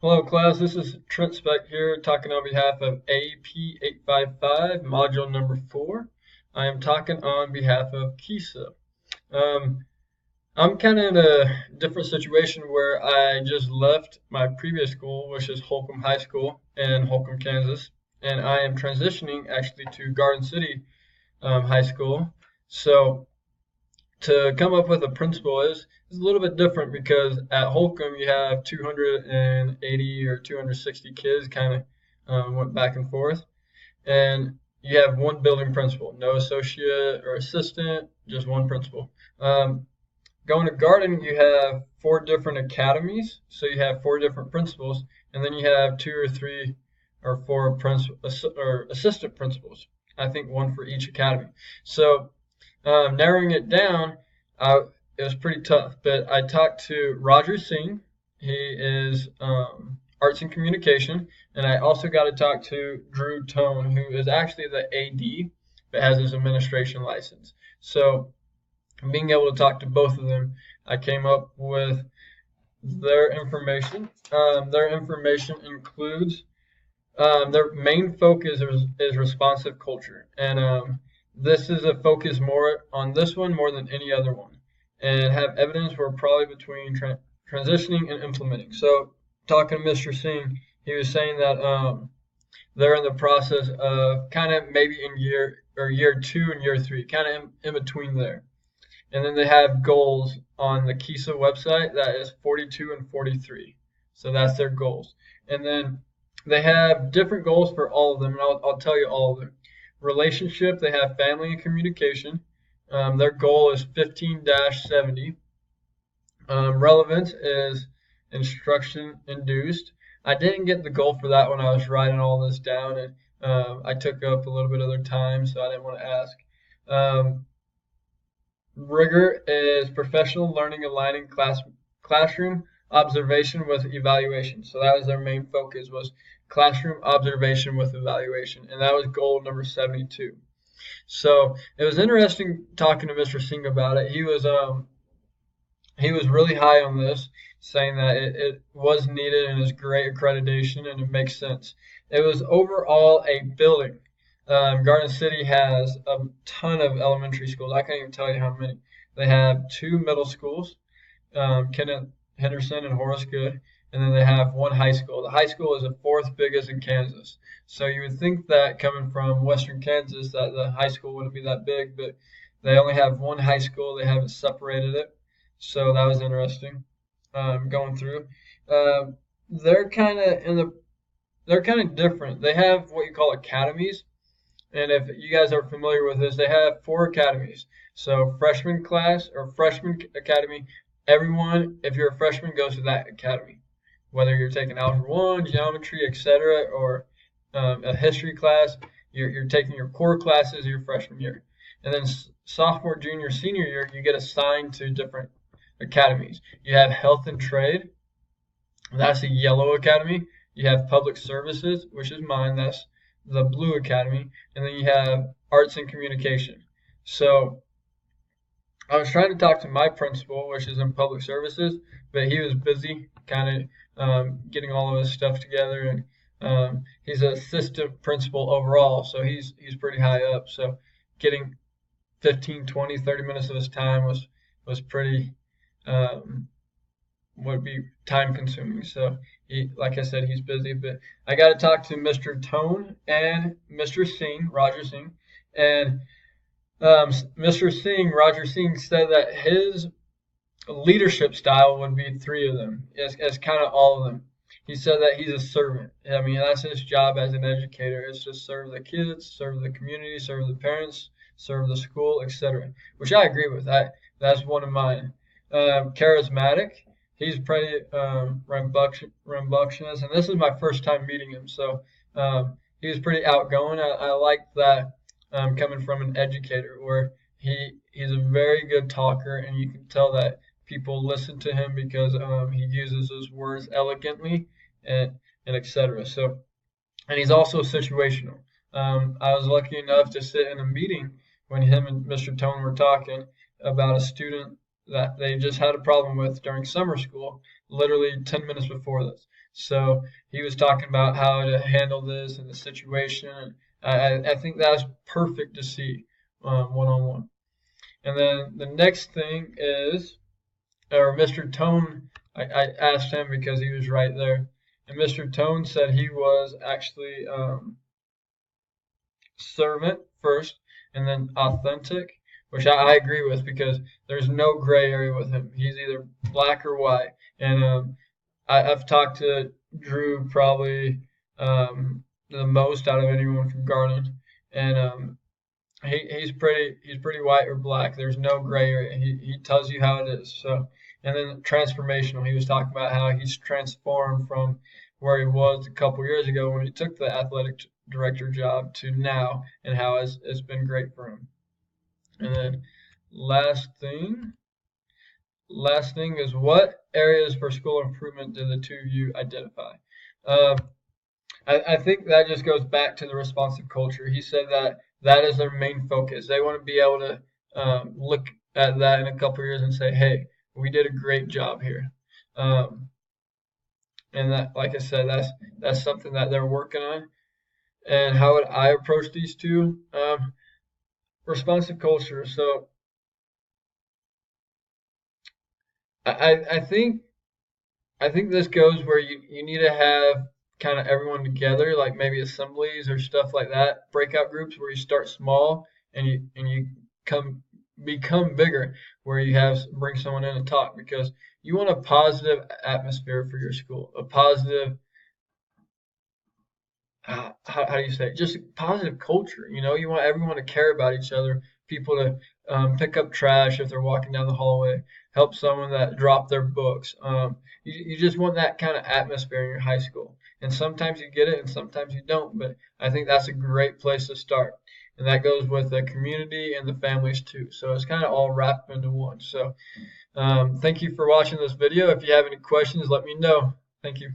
Hello, class. This is Trent Speck here, talking on behalf of AEP 855, module number 4. I am talking on behalf of KISA. Um, I'm kind of in a different situation where I just left my previous school, which is Holcomb High School in Holcomb, Kansas, and I am transitioning actually to Garden City High School. So to come up with a principal is a little bit different because at Holcomb you have 280 or 260 kids kind of went back and forth, and you have one building principal, no associate or assistant, just one principal. Going to Garden, you have four different academies, so you have four different principals, and then you have two or three or four or assistant principals. I think one for each academy. So narrowing it down, it was pretty tough. But I talked to Roger Singh. He is arts and communication, and I also got to talk to Drew Tone, who is actually the AD, but has his administration license. So being able to talk to both of them, I came up with their information. Their information includes their main focus is responsive culture, and this is a focus more on this one more than any other one, and have evidence we're probably between transitioning and implementing. So talking to Mr. Singh, he was saying that they're in the process of kind of maybe in year 2 and year 3, kind of in between there. And then they have goals on the KISA website that is 42 and 43. So that's their goals. And then they have different goals for all of them, and I'll tell you all of them. Relationship, they have family and communication. Their goal is 15-70. Relevance is instruction induced. I didn't get the goal for that when I was writing all this down, and I took up a little bit of their time, so I didn't want to ask. Rigor is professional learning aligning classroom observation with evaluation. So that was their main focus, was classroom observation with evaluation, and that was goal number 72. So it was interesting talking to Mr. Singh about it. He was really high on this, saying that it was needed and is great accreditation and it makes sense. It was overall a building. Garden City has a ton of elementary schools. I can't even tell you how many. They have 2 middle schools, Kenneth Henderson and Horace Good, and then they have 1 high school. The high school is the 4th biggest in Kansas. So you would think that coming from western Kansas that the high school wouldn't be that big, but they only have 1 high school. They haven't separated it. So that was interesting going through. They're kind of different. They have what you call academies. And if you guys are familiar with this, they have 4 academies. So freshman class or freshman academy, everyone, if you're a freshman, goes to that academy. Whether you're taking Algebra 1, Geometry, etc., or a history class, you're taking your core classes your freshman year. And then sophomore, junior, senior year, you get assigned to different academies. You have Health and Trade. That's the yellow academy. You have Public Services, which is mine. That's the blue academy, and then you have arts and communication. So I was trying to talk to my principal, which is in public services, but he was busy kind of getting all of his stuff together, and he's an assistant principal overall, so he's pretty high up. So getting 15, 20, 30 minutes of his time was pretty would be time consuming. So like I said, he's busy, but I got to talk to Mr. Tone and Mr. Singh, Roger Singh, and Mr. Singh, Roger Singh said that his leadership style would be 3 of them, as kind of all of them. He said that he's a servant. I mean, that's his job as an educator, is to serve the kids, serve the community, serve the parents, serve the school, etc., which I agree with. That's one of mine. Charismatic. He's pretty rambunctious, and this is my first time meeting him, so he was pretty outgoing. I like that coming from an educator, where he's a very good talker, and you can tell that people listen to him because he uses his words elegantly and etc. So, and he's also situational. I was lucky enough to sit in a meeting when him and Mr. Tone were talking about a student that they just had a problem with during summer school, literally 10 minutes before this. So he was talking about how to handle this and the situation. And I think that's perfect to see one on one. And then the next thing is, or Mr. Tone, I asked him because he was right there. And Mr. Tone said he was actually servant first and then authentic, which I agree with because there's no gray area with him. He's either black or white. And I've talked to Drew probably the most out of anyone from Garland, and he's pretty white or black. There's no gray area. He tells you how it is. So, and then transformational. He was talking about how he's transformed from where he was a couple years ago when he took the athletic director job to now, and how it's been great for him. And then last thing, last thing is, what areas for school improvement did the two of you identify? Um, I think that just goes back to the responsive culture. He said that that is their main focus. They want to be able to look at that in a couple of years and say, "Hey, we did a great job here." Um, and that, like I said, that's something that they're working on. And how would I approach these two? Responsive culture. So I think this goes where you need to have kind of everyone together, like maybe assemblies or stuff like that, breakout groups where you start small and you come become bigger, where you have bring someone in and talk, because you want a positive atmosphere for your school, a positive how do you say it? Just positive culture. You know, you want everyone to care about each other, people to pick up trash if they're walking down the hallway, help someone that dropped their books. You just want that kind of atmosphere in your high school. And sometimes you get it and sometimes you don't, but I think that's a great place to start. And that goes with the community and the families too. So it's kind of all wrapped into one. So thank you for watching this video. If you have any questions, let me know. Thank you.